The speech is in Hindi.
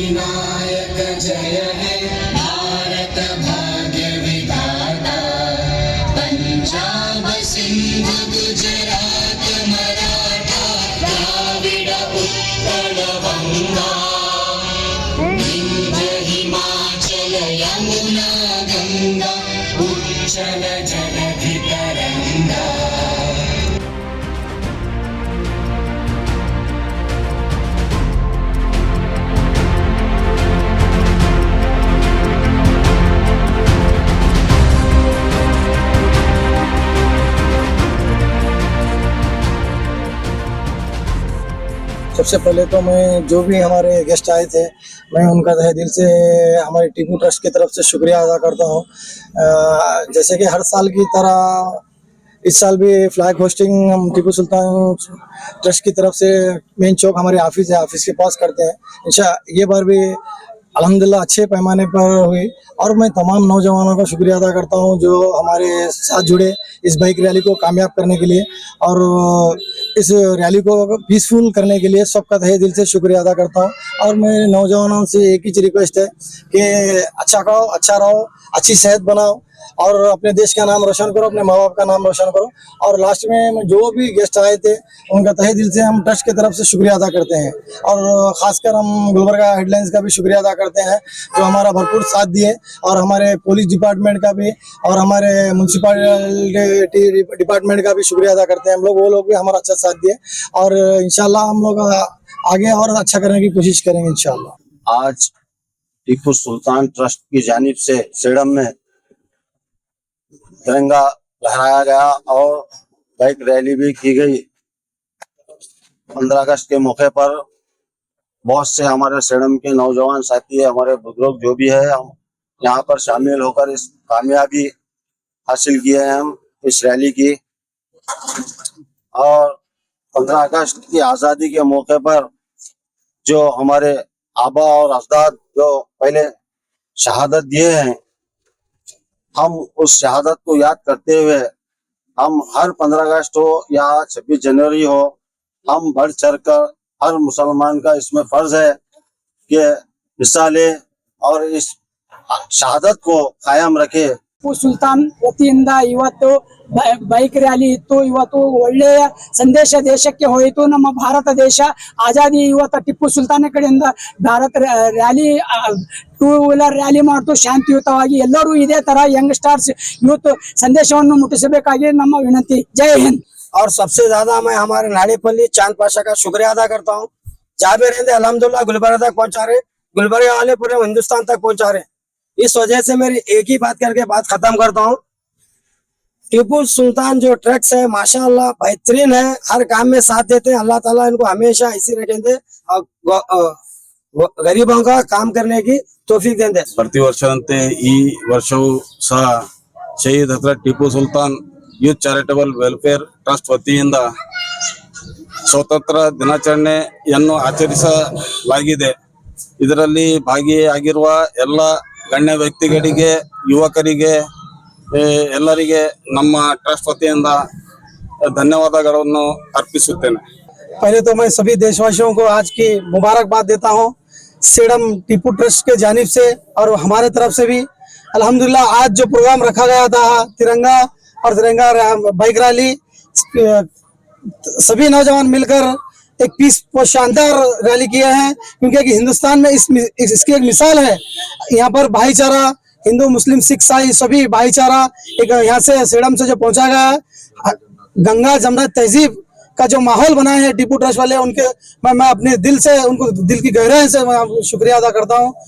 अधिनायक जय हे भारत भाग्य विधाता। पंजाब सिंध गुजरात मराठा द्राविड उत्कल बंगा विंध्य हिमाचल यमुना गंगा उच्चल जलधि तरंगा। सबसे पहले तो मैं जो भी हमारे गेस्ट आए थे मैं उनका तहे दिल से हमारे टीपू ट्रस्ट की तरफ से शुक्रिया अदा करता हूँ। जैसे कि हर साल की तरह इस साल भी फ्लैग होस्टिंग हम टीपू सुल्तान ट्रस्ट की तरफ से मेन चौक हमारे ऑफिस है, ऑफिस के पास करते हैं। ये बार भी अल्हम्दुलिल्लाह अच्छे पैमाने पर हुई और मैं तमाम नौजवानों का शुक्रिया अदा करता हूं जो हमारे साथ जुड़े इस बाइक रैली को कामयाब करने के लिए और इस रैली को पीसफुल करने के लिए सबका तहे दिल से शुक्रिया अदा करता हूं। और मैं नौजवानों से एक ही रिक्वेस्ट है कि अच्छा खाओ, अच्छा रहो, अच्छी सेहत बनाओ और अपने देश का नाम रोशन करो, अपने माँ बाप का नाम रोशन करो। और लास्ट में जो भी गेस्ट आए थे उनका तहे दिल से हम ट्रस्ट की तरफ से शुक्रिया अदा करते हैं और खासकर हम गुलबर्गा हेडलाइंस का भी शुक्रिया अदा करते हैं जो हमारा भरपूर साथ दिए और हमारे पुलिस डिपार्टमेंट का भी और हमारे म्यूनसिपालिटी डिपार्टमेंट का भी शुक्रिया अदा करते हैं। वो लोग भी हमारा अच्छा साथ दिए और इंशाल्लाह हम लोग आगे और अच्छा करने की कोशिश करेंगे इंशाल्लाह। आज टीपू सुल्तान ट्रस्ट की जानिब से सेडम में तिरंगा लहराया गया और बाइक रैली भी की गई। 15 अगस्त के मौके पर बहुत से हमारे सेडम के नौजवान साथी, हमारे बुजुर्ग जो भी है, हम यहाँ पर शामिल होकर इस कामयाबी हासिल किए हैं हम इस रैली की। और 15 अगस्त की आज़ादी के मौके पर जो हमारे आबा और अजदाद जो पहले शहादत दिए हैं, हम उस शहादत को याद करते हुए हम हर 15 अगस्त हो या 26 जनवरी हो, हम बढ़ चढ़कर हर मुसलमान का इसमें फर्ज है कि हिस्सा ले और इस शहादत को कायम रखे। ಟಿಪ್ಪು ಸುಲ್ತಾನ್ ವತಿಯಿಂದ ಇವತ್ತು ಬೈಕ್ ರ್ಯಾಲಿ ಇತ್ತು। ಇವತ್ತು ಒಳ್ಳೆಯ ಸಂದೇಶ ದೇಶಕ್ಕೆ ಹೋಯಿತು। ನಮ್ಮ ಭಾರತ ದೇಶ ಆಜಾದಿ ಇವತ್ತು ಟಿಪ್ಪು ಸುಲ್ತಾನ್ ಕಡೆಯಿಂದ ಭಾರತ ರ್ಯಾಲಿ 2 ವೀಲರ್ ರ್ಯಾಲಿ ಮಾಡ್ತು ಶಾಂತಿಯುತವಾಗಿ। ಎಲ್ಲರೂ ಇದೇ ತರ ಯಂಗ್ ಸ್ಟಾರ್ಸ್ ಯೂತ್ ಸಂದೇಶವನ್ನು ಮುಟ್ಟಿಸಬೇಕಾಗಿ ನಮ್ಮ ವಿನಂತಿ। जय हिंद। और सबसे ज्यादा मैं हमारे नाड़ेपल्ली चांद पाशा का शुक्रिया अदा करता हूँ। जहाँ भी रहते अल्हम्दुलिल्लाह गुलबर्गा तक पहुँचा रहे, गुलबर्गा वाले पूरे हिंदुस्तान तक पहुँचा रहे। इस वजह से मेरी एक ही बात करके बात खत्म करता हूँ। टीपू सुल्तान जो ट्रक्स है माशाअल्लाह बेहतरीन है, हर काम में साथ देते हैं। अल्लाह ताला इनको हमेशा इसी रखेंगे और गरीबों का काम करने की तौफीक देंगे। ಪ್ರತಿ ವರ್ಷದಂತೆ ಈ ವರ್ಷವೂ ಸಹ Shaheed Hazrat Tipu Sultan youth charitable welfare trust ವತಿಯಿಂದ ಸ್ವಾತಂತ್ರ್ಯ ದಿನಾಚರಣೆಯನ್ನು ಆಚರಿಸಲಾಗಿದೆ। ಇದರಲ್ಲಿ ಭಾಗಿಯಾಗಿರುವ ಎಲ್ಲ ಗಣ್ಯ ವ್ಯಕ್ತಿಗಳಿಗೆ, ಯುವಕರಿಗೆ, ಎಲ್ಲರಿಗೆ ನಮ್ಮ ಟ್ರಸ್ಟ್ ವತಿಯಿಂದ ಧನ್ಯವಾದಗಳನ್ನು अर्पिಸುತ್ತೇನೆ। पहले तो मैं सभी देशवासियों को आज की मुबारकबाद देता हूँ सेडम टीपू ट्रस्ट के जानिब से और हमारे तरफ से भी। अल्हम्दुलिल्लाह आज जो प्रोग्राम रखा गया था तिरंगा और तिरंगा बाइक रैली, सभी नौजवान मिलकर एक पीस और शानदार रैली किए हैं क्योंकि हिंदुस्तान में इसकी एक मिसाल है। यहाँ पर भाईचारा, हिंदू मुस्लिम सिख ईसाई सभी भाईचारा एक यहाँ से सेडम से जो पहुंचा गया है। गंगा जमुना तहजीब का जो माहौल बनाए हैं टीपू ट्रस्ट वाले, उनके मैं अपने दिल से उनको दिल की गहराई से शुक्रिया अदा करता हूँ।